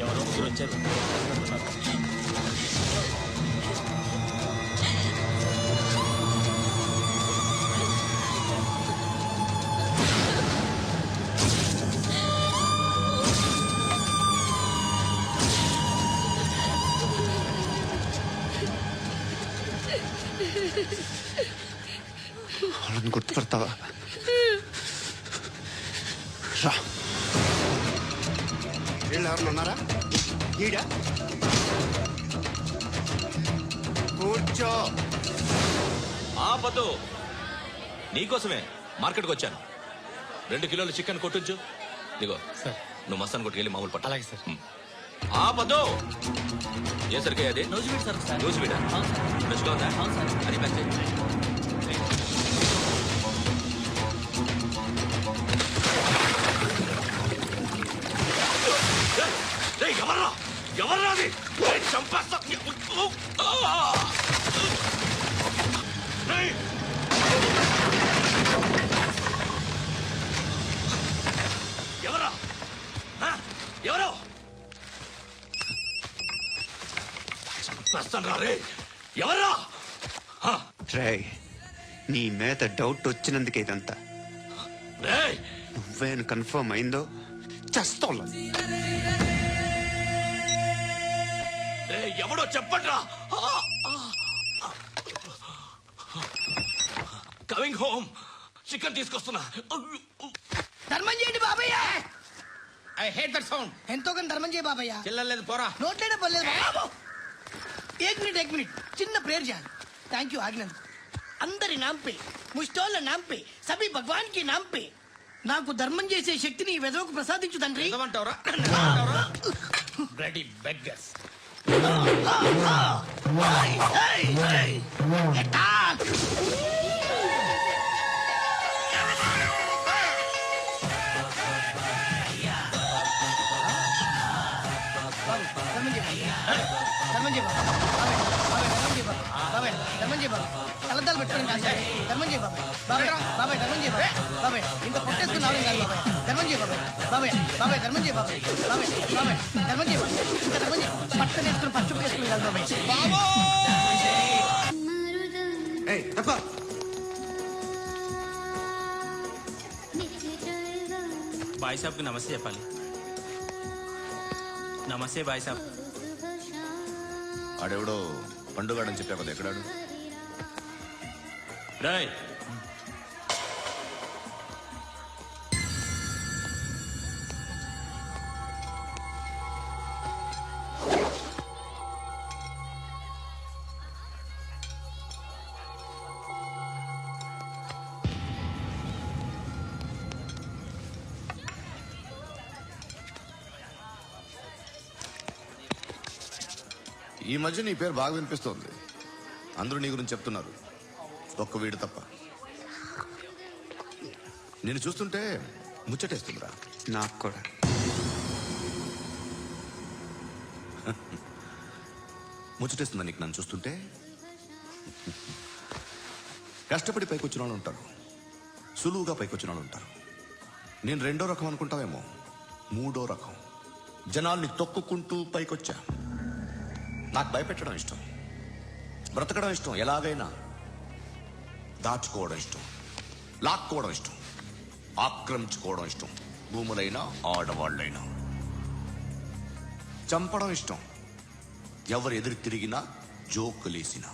ఎవరో ముగ్గురు వచ్చారు. వాళ్ళని గుర్తుపడతావా? రా. వీళ్ళు ఎవరిని ఉన్నారా? ఈడ కూర్చో. ఆపదు, నీకోసమే మార్కెట్కి వచ్చాను. 2 కిలోలు చికెన్ కొట్టించు. ఇదిగో సార్. నువ్వు మసాన్ కొట్టుకెళ్ళి మామూలు పట్ట. అలాగే సార్. ఆపదు. ఏ సరికే అది? నూజివీడు సార్. నూజివీడా? ఫ్రెష్గా ఉందా? అది ప్యాక్ చేయి. ఎవర్రా ఎవర్రా అది? చంపేస్తా. ఎవరా ఎవరో చంపేస్తాను రా రే. ఎవరా? రే, నీ మీద డౌట్ వచ్చినందుకే ఇదంతా. రే నువ్వేను కన్ఫర్మ్ అయిందో చేస్తావు. ఎవడో చెప్పట్రా. Coming home. చికెన్ తీసుకొస్తున్నా. ధర్మం చేయండి బాబయ్య. I hate that sound. ఎంతో కొంత ధర్మం చేయ బాబయ్య. చిల్లలేదు పోరా. నోట్లేనే పర్లేదు బాబు. एक मिनट చిన్న ప్రేయర్ చేయాలి. థ్యాంక్ యూ ఆగినందుకు. అందరి నామ్ పే, ముష్టోళ్ళ నామ్ పే, సభీ భగవాన్ కి నామ్ పే నాకు ధర్మం చేసే శక్తిని ఈ వెదవకు ప్రసాదించు తండ్రి. Bloody beggars. కలద్దాలు పెట్టుకుని కాదు ధర్మం చేయ బాబాయ్. బాబాయ్ ధర్మం చేయ బాబాయ్. ఇంకా పొట్టేసుకున్నావు కాదు బాబాయ్. ధర్మం చేయ బాబాయ్. బాబాయ్ ధర్మం చేయ బాబాయ్. ధర్మం చేయ ఇంకా ధర్మం చేయ. పట్టణ వేసుకుని పచ్చుకు వేసుకుని కాదు బాబాయ్. బాయ్ సాబ్కి నమస్తే చెప్పాలి. నమస్తే బాయ్ సాబ్. ఆడెవడో పండుగాడని చెప్పా కదా, ఎక్కడాడు? రాయ్ ఈ మధ్య నీ పేరు బాగా వినిపిస్తోంది. అందరూ నీ గురించి చెప్తున్నారు, ఒక్క వీడు తప్ప. నేను చూస్తుంటే ముచ్చటేస్తుందిరా. నాకు కూడా. ముచ్చటేస్తుందా నీకు నన్ను చూస్తుంటే? కష్టపడి పైకొచ్చిన వాళ్ళు ఉంటారు, సులువుగా పైకొచ్చిన వాళ్ళు ఉంటారు. నేను 2వ రకం అనుకుంటావేమో, 3వ రకం. జనాల్ని తొక్కుకుంటూ పైకొచ్చా. నాకు భయపెట్టడం ఇష్టం, బ్రతకడం ఇష్టం, ఎలాగైనా దాచుకోవడం ఇష్టం, లాక్కోవడం ఇష్టం, ఆక్రమించుకోవడం ఇష్టం. భూములైనా ఆడవాళ్ళైనా చంపడం ఇష్టం, ఎవరు ఎదురు తిరిగినా జోకులేసినా.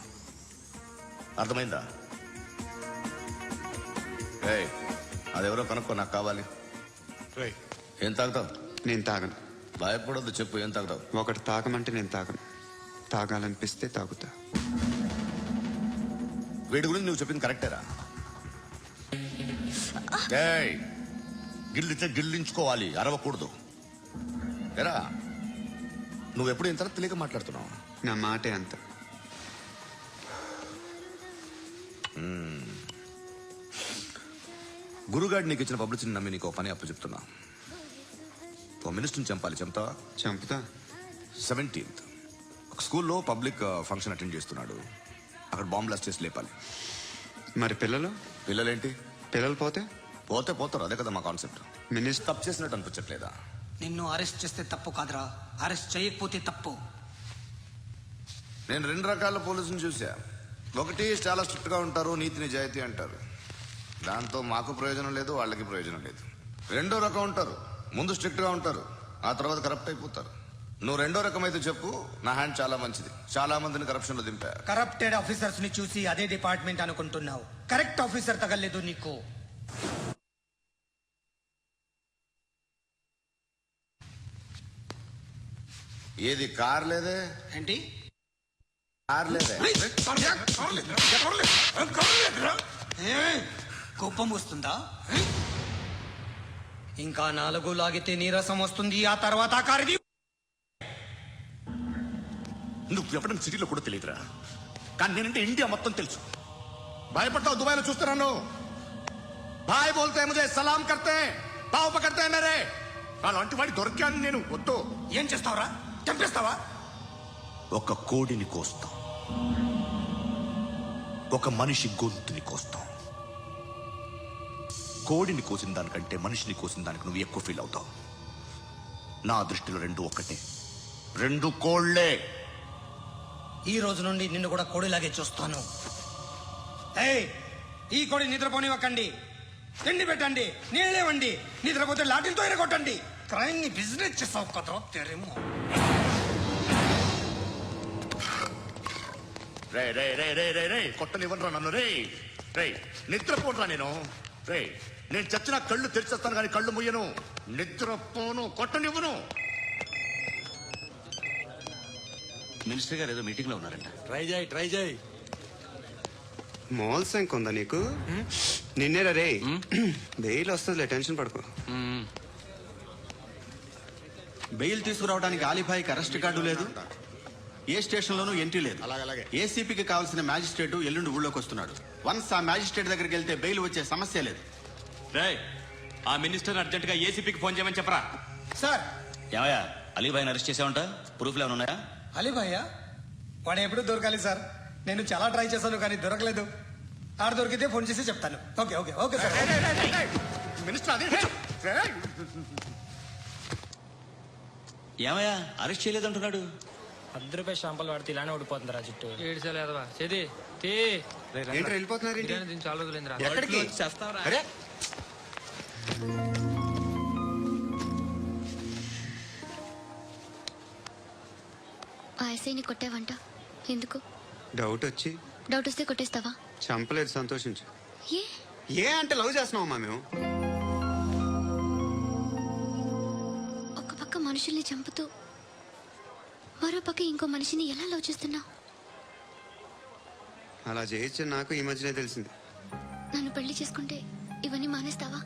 అర్థమైందా? అదెవరో కనుక్కో, నాకు కావాలి. ఏం తాగుతావు? నేను తాగను. భయపడొద్దు, చెప్పు ఏం తాగుతావు? ఒకటి తాగమంటే నేను తాగను. తాగాలనిపిస్తే తాగుతా. వీడి గురించి నువ్వు చెప్పింది కరెక్టేరా? గిల్లితే గిల్లించుకోవాలి, అరవకూడదు. ఎరా, నువ్వెప్పుడు ఇంత తెలియక మాట్లాడుతున్నావు? నా మాటే అంత. గురుగాడు నీకు ఇచ్చిన పబ్లిసిటీని నమ్మి నీకు పని అప్పు చెప్తున్నా. ఓ మినిస్టర్ని చంపాలి, చంపుతా? చంపుతా. 17th ఒక స్కూల్లో పబ్లిక్ ఫంక్షన్ అటెండ్ చేస్తున్నాడు. అక్కడ బాంబ్ బ్లాస్ట్ చేసి లేపాలి. మరి పిల్లలేంటి? పిల్లలు పోతే పోతే పోతారు, అదే కదా మా కాన్సెప్ట్. మినిస్టర్ తప్పు చేసినట్టు అనిపించట్లేదా? నిన్ను అరెస్ట్ చేస్తే తప్పు కాదురా, అరెస్ట్ చేయకపోతే తప్పు. నేను రెండు రకాల పోలీసుని చూసా. ఒకటి చాలా స్ట్రిక్ట్ గా ఉంటారు, నీతి నిజాయితీ అంటారు. దాంతో మాకు ప్రయోజనం లేదు, వాళ్ళకి ప్రయోజనం లేదు. రెండో రకం ఉంటారు, ముందు స్ట్రిక్ట్ గా ఉంటారు, ఆ తర్వాత కరప్ట్ అయిపోతారు. నువ్వు రెండో రకం అయితే చెప్పు. నా హ్యాండ్ చాలా మంచిది, చాలా మందిని కరప్షన్ లో దింపా. కరప్టెడ్ ఆఫీసర్స్ ని చూసి అదే డిపార్ట్మెంట్ అనుకుంటున్నావు. కరెక్ట్ ఆఫీసర్ తగలేదు నీకు. ఏది కార్ లేదే? ఏంటి? కార్ లేదే? కోపం వస్తుందా? ఇంకా 4 లాగితే నీరసం వస్తుంది, ఆ తర్వాత కారిది. నువ్వు ఎప్పుడైనా సిటీలో కూడా తెలియదురా, కానీ నేనంటే ఇండియా మొత్తం తెలుసు. భయపడతావు? దుబాయ్లో చూస్తున్నాను. భాయ్ బోల్తే ముజే సలాం కర్తే పావు పకర్తే మేరే. అలాంటి వాడి దొరికాను నేను. వద్దు. ఏం చేస్తావురా? చంపేస్తావా? ఒక కోడిని కోస్తాం, ఒక మనిషి గొంతుని కోస్తాం. కోడిని కోసిన దానికంటే మనిషిని కోసిన దానికి నువ్వు ఎక్కువ ఫీల్ అవుతావు. నా దృష్టిలో రెండు ఒక్కటే, రెండు కోళ్లే. ఈ రోజు నుండి నిన్ను కూడా కోడిలాగే చూస్తాను. ఏయ్, ఈ కోడి నిద్రపోనివ్వకండి. తిండి పెట్టండి, నీళ్ళేవండి. నిద్రపోతే లాఠీలతో ఎరగొట్టండి. క్రైమ్ ని బిజినెస్ చేస్తావు కదరా తెరేమో. రే రే రే రే రే రే కొట్టనివ్వనరా నన్ను. రే రే నిద్రపోనరా నేను. రే నేను చచ్చిన కళ్ళు తెరిచేస్తాను కానీ కళ్ళు ముయ్యను. నిద్రపోను, కొట్టనివ్వను. మినిస్టర్ గారు ఏదో మీటింగ్ లో ఉన్నారంట. ట్రై చేయి. మోల్ సంక్ ఉందా నీకు? నిన్నేరా రే. బెయిల్ వస్తుందిలే, టెన్షన్ పడుకో. బెయిల్ తీసుకురావడానికి ఆలిభాయికి అరెస్ట్ కార్డు లేదు, ఏ స్టేషన్ లోనూ ఎంట్రీ లేదు. అలాగే. ఏసీపీకి కావాల్సిన మ్యాజిస్ట్రేట్ ఎల్లుండి ఊళ్ళోకి వస్తున్నాడు. వన్స్ ఆ మ్యాజిస్ట్రేట్ దగ్గరికి వెళ్తే బెయిల్ వచ్చే సమస్య లేదు. రేయ్, ఆ మినిస్టర్ అర్జెంట్ గా ఏసీపీకి ఫోన్ చేయమని చెప్పరా. సార్, ఏమయ్యా, అలీభాయిని అరెస్ట్ చేసావంట? ప్రూఫ్లు ఏమైనా ఉన్నాయా? అలీ భయ్య వాడు ఎప్పుడు దొరకాలి సార్. నేను చాలా ట్రై చేశాను కానీ దొరకలేదు. ఆడ దొరికితే ఫోన్ చేసి చెప్తాను. Okay okay okay sir. Minister అదే. ఏమయ్యా, అరెస్ట్ చేయలేదంటున్నాడు? ₹10 షాంపూలు వాడితే ఇలానే ఓడిపోతుంది రా జుట్టు. ఏడ్చలేదవా చేది తీ ఏంట్రా వెళ్ళిపోతున్నారు ఏంటి? దీన్ని చాలా రోజులైందిరా. ఎక్కడికి? అరే ఆ ఎస్ఐని కొట్టావంట, ఎందుకు? డౌట్ వచ్చి. డౌట్ వస్తే కొట్టేస్తావా? చంపలేదు, సంతోషించు. ఏ ఏ అంటే లవ్ చేస్తున్నావమ్మా మేము. ఒక పక్క మనుషుల్ని చంపుతూ మరో పక్క ఇంకో మనిషిని ఎలా లవ్ చేస్తున్నావు? అలా చేయొచ్చు నాకు ఈ మధ్యనే తెలిసింది. నన్ను పెళ్లి చేసుకుంటే ఇవన్నీ మానేస్తావా?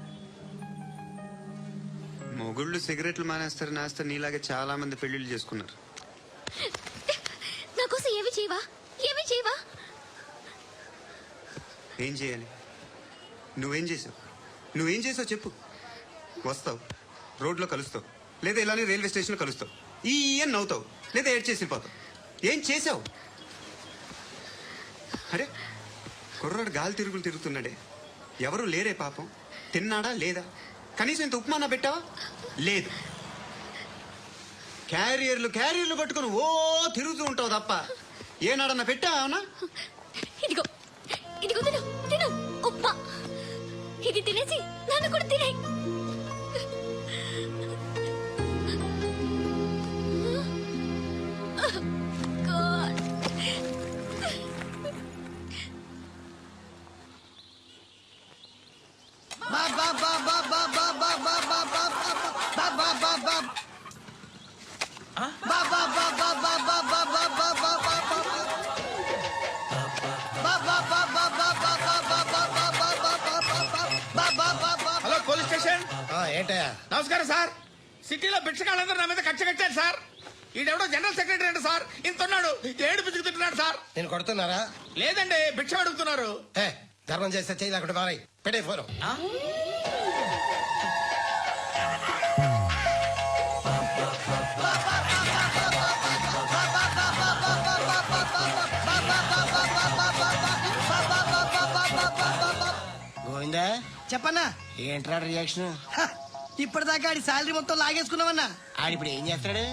మొగుళ్ళు సిగరెట్లు మానేస్తారు, నేస్తారు. నీలాగే చాలా మంది పెళ్లిళ్ళు చేసుకున్నారు. నా కోసం ఏమి చేయవా? ఏమి చేయవా? ఏం చేయాలి? నువ్వేం చేసావు? నువ్వేం చేసావు చెప్పు. వస్తావు, రోడ్లో కలుస్తావు, లేదా ఇలానే రైల్వే స్టేషన్లో కలుస్తావు. ఈ నవ్వుతావు, లేదా ఏడ్ చేసి వెళ్ళిపోతావు. ఏం చేసావు? అరే కుర్రాడు గాలి తిరుగులు తిరుగుతున్నాడే, ఎవరు లేరే పాపం. తిన్నాడా లేదా? కనీసం ఇంత ఉప్మానా పెట్టావా? లేదు. క్యారియర్లు పట్టుకుని ఓ తిరుగుతూ ఉంటావు తప్ప ఏనాడన్నా పెట్టావనా? ఇదిగో ఇదిగో తిను తిను ఉప్మా. ఇది తినేసి నన్ను కూడా తినే. Hello police station. ఏంటయ్యా? నమస్కారం సార్. సిటీలో భిక్షకాళ్ళందరూ నా మీద కచ్చారు సార్. ఈడెవడో జనరల్ సెక్రటరీ అంట సార్. ఇంత ఉన్నాడు, ఏడు పిచ్చుకు తింటున్నాడు సార్. నేను కొడుతున్నారా? లేదండి, భిక్ష అడుగుతున్నారు. ధర్మం చేస్తే చేయి లేకుండా మారాయి. పెట్టే ఫోను. గోవిందా, చెప్పన్నా. ఏంట్రా రియాక్షన్? ఇప్పటిదాకా ఆడి శాలరీ మొత్తం లాగేసుకున్నావన్నా. ఆడిప్పుడు ఏం చేస్తాడు?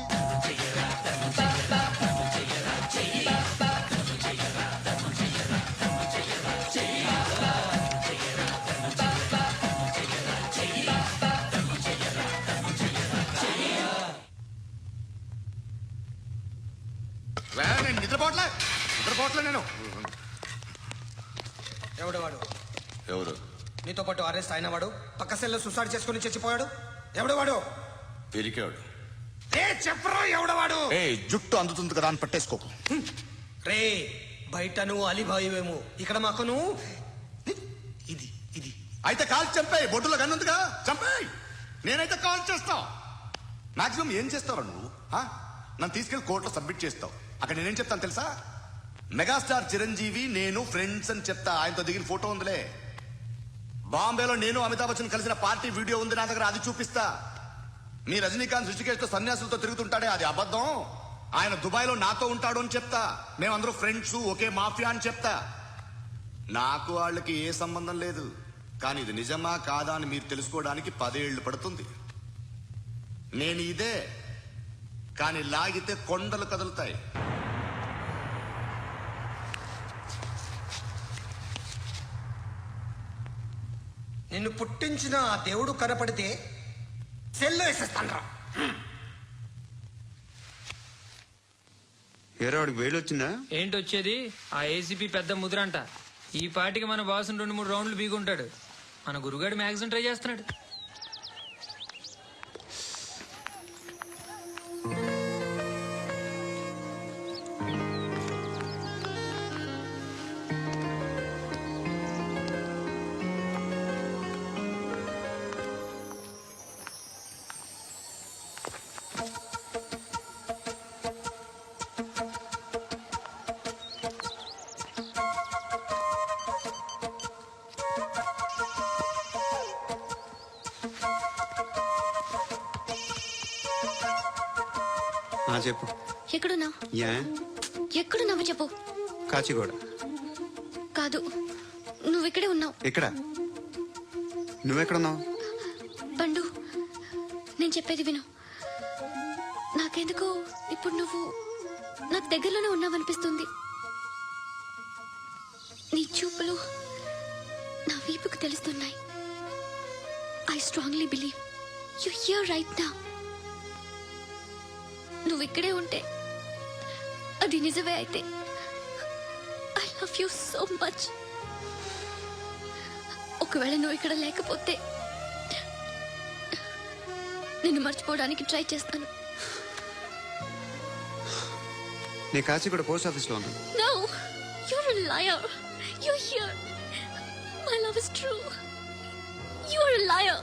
నేను నిద్రపోవట్లే నేను. ఎవడు వాడు? ఎవరు? నీతో పాటు అరెస్ట్ అయిన వాడు, పక్క సెల్లో సుసైడ్ చేసుకుని చచ్చిపోయాడు. ఎవడు వాడు? పెరికాడు. చెప్పరా ఎవడవాడు? ఏ జుట్టు అందుతుంది కదా అని పట్టేసుకోకు. రే బయట నువ్వు అలీబాయివేమో, ఇక్కడ మాకు నువ్వు ఇది ఇది. అయితే కాల్ చంపేయి, బొడ్డులో గన్నుందిగా చంపేయి. నేనైతే కాల్ చేస్తా. మాక్సిమం ఏం చేస్తావు నువ్వు? నన్ను తీసుకెళ్లి కోర్టులో సబ్మిట్ చేస్తావు. అక్కడ నేనేం చెప్తాను తెలుసా? మెగాస్టార్ చిరంజీవి నేను ఫ్రెండ్స్ అని చెప్తా. ఆయనతో దిగిన ఫోటో ఉందిలే. బాంబేలో నేను అమితాబ్ బచ్చన్ కలిసిన పార్టీ వీడియో ఉంది నా దగ్గర, అది చూపిస్తా. మీ రజనీకాంత్ ఋషికేష్తో సన్యాసులతో తిరుగుతుంటాడే, అది అబద్ధం. ఆయన దుబాయ్లో నాతో ఉంటాడు అని చెప్తా. మేమందరూ ఫ్రెండ్స్, ఒకే మాఫియా అని చెప్తా. నాకు వాళ్ళకి ఏ సంబంధం లేదు. కానీ ఇది నిజమా కాదా అని మీరు తెలుసుకోవడానికి 10 ఏళ్లు పడుతుంది. నేను ఇదే, కానీ లాగితే కొండలు కదులుతాయి. నిన్ను పుట్టించిన ఆ దేవుడు కనపడితే సెల్లో వేసేస్తాను. ఏరా వాడికి వేలు వచ్చిందా? ఏంటి వచ్చేది? ఆ ఏసీపీ పెద్ద ముద్రంట. ఈ పాటికి మన బాసును 2-3 రౌండ్లు బీగుంటాడు. మన గురుగాడు మ్యాగజైన్ ట్రై చేస్తున్నాడు. చెప్పు. ఎక్కడున్నావు? ఎక్కడున్నావు చెప్పు. కాచిగూడ. కాదు, నువ్వు ఇక్కడే ఉన్నావు. ఎక్కడ? నువ్వెక్కడున్నావు? పండు, నేను చెప్పేది విను. నాకెందుకో ఇప్పుడు నువ్వు నాకు దగ్గరలోనే ఉన్నావనిపిస్తుంది. నీ చూపులు నా వీపుకు తెలుస్తున్నాయి. I strongly believe you here right now. నువ్వు ఇక్కడే ఉంటే అది నిజమే అయితే I love you so much. ఒకవేళ నువ్వు ఇక్కడ లేకపోతే నిన్ను మర్చిపోవడానికి ట్రై చేస్తాను. నేను కాచిగూడ పోస్ట్ ఆఫీస్లో ఉన్నాను. No, you're a liar. You're here. My love is true. You're a liar.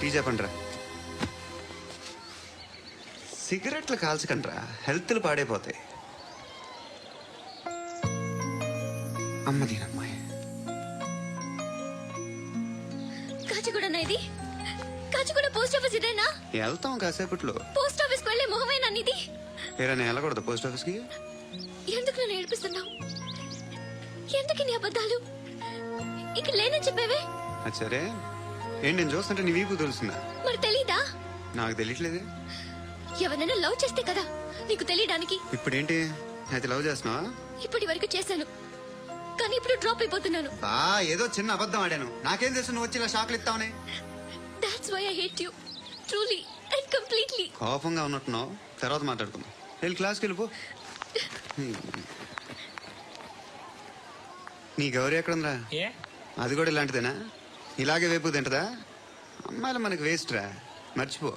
Tea చెప్పండిరా. సిగరెట్లు కాల్చకండ్రా, హెల్త్లు పాడైపోతాయి. అమ్మదీనమ్మాయి. కాచిగూడనా ఇది? కాచిగూడ పోస్ట్ ఆఫీస్ ఇదేనా? వెళ్తాం కాసేపట్లో. పోస్ట్ ఆఫీస్కి వెళ్ళే మొహమేనా నీది? ఏరా నేను వెళ్ళకూడదు పోస్ట్ ఆఫీస్కి? ఎందుకు నన్ను ఏడిపిస్తున్నావు? ఎందుకు నీ అబద్ధాలు? ఇక లేనని చెప్పేవే. అది సరే, ఏంటి నేను చూస్తుంటే నీ వీపు తెలుస్తుందా? మరి తెలీదా? నాకు తెలియట్లేదే. ఎవరైనా లవ్ చేస్తే కదా నీకు తెలియడానికి. ఇప్పుడేంటి అయితే లవ్ చేస్తున్నావా? ఇప్పటి వరకు చేశాను, కానీ ఇప్పుడు డ్రాప్ అయిపోతున్నాను. ఏదో చిన్న అబద్ధం ఆడాను. నాకేం తెలుసు నువ్వు వచ్చి ఇలా షాక్లు ఇస్తావని. That's why I hate you. Truly and completely. కోపంగా ఉన్నట్టున్నావు, తర్వాత మాట్లాడుకుందాం. వెళ్ళి క్లాస్కి వెళ్ళిపో. నీ గౌరీ ఎక్కడుందిరా? అది కూడా ఇలాంటిదేనా? ఇలాగే వేపు తింటదా? అమ్మాయిలు మనకి వేస్ట్ రా, మర్చిపో.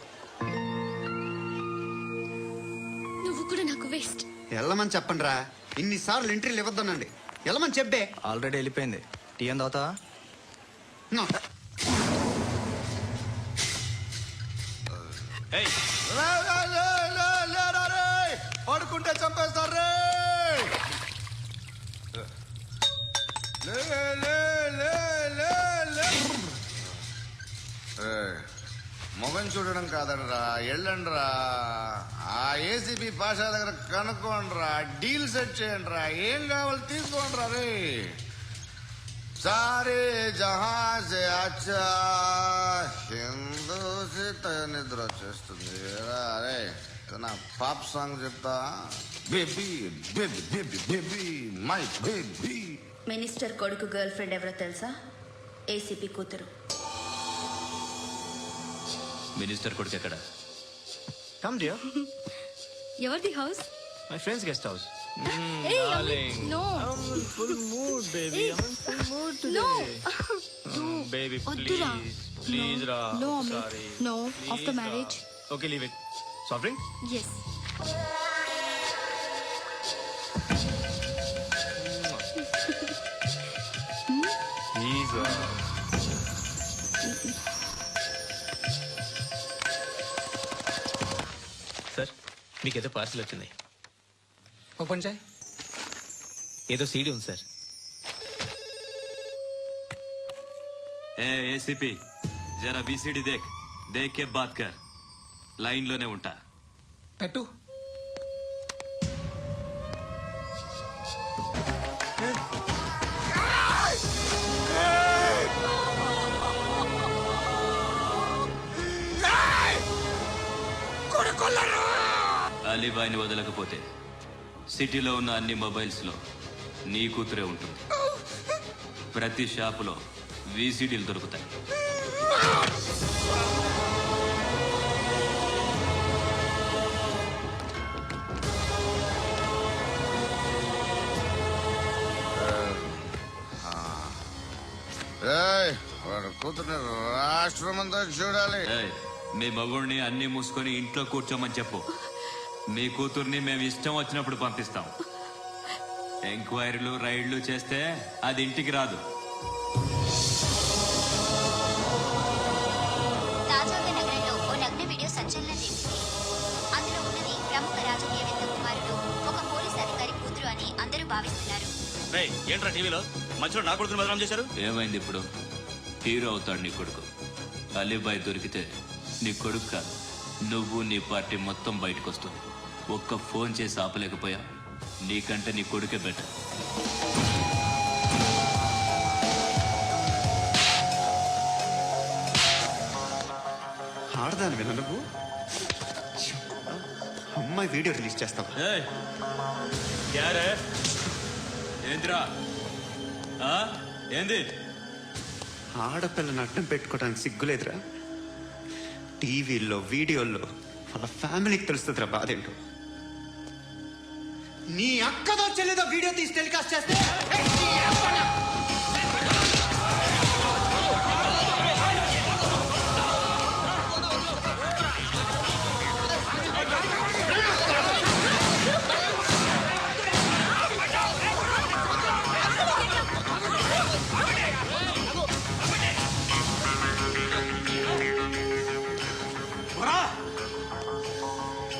నువ్వు కూడా నాకు వేస్ట్. వెళ్ళమని చెప్పండి రా. ఇన్నిసార్లు ఎంట్రీలు ఇవ్వద్దనండి. వెళ్ళమని చెప్పే. ఆల్రెడీ వెళ్ళిపోయింది. టీ ఏం తాగుతావా? పడుకుంటే చంపేస్తారు. మొగం చూడడం కాదనరా, ఎళ్ళండ్రా. ఆ ఏసీపీ పాషా దగ్గర కనుక్కోండి రా, డీల్ సెట్ చేయండి రా, ఏం కావాలి తీసుకోండి రా రే. సారే జహా సే అచ్చా హిందూ సే నిద్ర వచ్చేస్తుంది రే. నా పాప్ సాంగ్ చెప్తా. Baby baby baby baby my baby. Minister కొడుకు గర్ల్ ఫ్రెండ్ ఎవరో తెలుసా? ఏసీపీ కూతురు. మినిస్టర్ కొడుకు ఎక్కడ? Come dear. ఎవరిది house? My friends guest house. No full mood baby. No baby వద్దురా. ప్లీజ్ రా. No, Amit. No, after marriage. Okay leave it. Soft drink? Yes. Please. Sir మీకేదో parcel వచ్చింది. ఓపెన్ చేయి. ఏదో సీడీ ఉంది సార్. ఏ ACP జరా బీసీడీ దేక్, దేక్ కే బాత్ కర్. లైన్ లోనే ఉంటా. పెట్టు. అలీబాయిని వదలకపోతే సిటీలో ఉన్న అన్ని మొబైల్స్ లో నీ కూతురే ఉంటుంది. ప్రతి షాపులో వీసీడీలు దొరుకుతాయి. వాడు కూతురు రాష్ట్రం అంతా చూడాలి. ఏయ్, మీ మగుడిని అన్ని మూసుకొని ఇంట్లో కూర్చోమని చెప్పు. మీ కూతుర్ని మేము ఇష్టం వచ్చినప్పుడు పంపిస్తాం. ఎంక్వైరీలు రైడ్లు చేస్తే అది ఇంటికి రాదు. తాజాగా నగరంలో ఓ నగ్న వీడియో సంచలనం రేపింది. అందులో ఉన్నది ప్రముఖ రాజకీయవేత్త కుమారుడు, ఒక పోలీస్ అధికారి కూతురు అని అందరూ భావిస్తున్నారు. ఏంట్రా టీవీలో మధ్యలో నా కొడుకుని బదనాం చేశారు? ఏమైంది ఇప్పుడు? హీరో అవుతాడు నీ కొడుకు. అలీబాయ్ దొరికితే నీ కొడుకు కాదు, నువ్వు నీ పార్టీ మొత్తం బయటకు వస్తుంది. ఒక్క ఫోన్ చేసి ఆపలేకపోయా? నీకంటే నీ కొడుకే బెటర్. ఆడదాని విన నువ్వు అమ్మాయి వీడియో రిలీజ్ చేస్తావా? ఏంద్రా ఏంది? ఆడపిల్లని అడ్డం పెట్టుకోవడానికి సిగ్గులేదురా? టీవీల్లో వీడియోల్లో వాళ్ళ ఫ్యామిలీకి తెలుస్తుందిరా బాధేంటో. నీ అక్కదో చెల్లిదో వీడియో తీసి టెలికాస్ట్ చేస్తే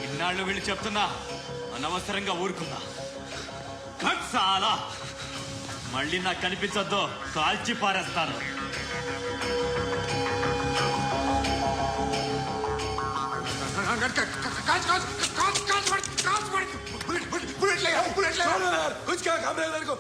ఇన్నాళ్ళు వీళ్ళు చెప్తున్నా అనవసరంగా ఊరుకున్నా. చాలా మళ్ళీ నాకు కనిపించొద్దు, కాల్చి పారేస్తాను. बुलेट ले, बुलेट ले। कुछ क्या काम है तेरे को?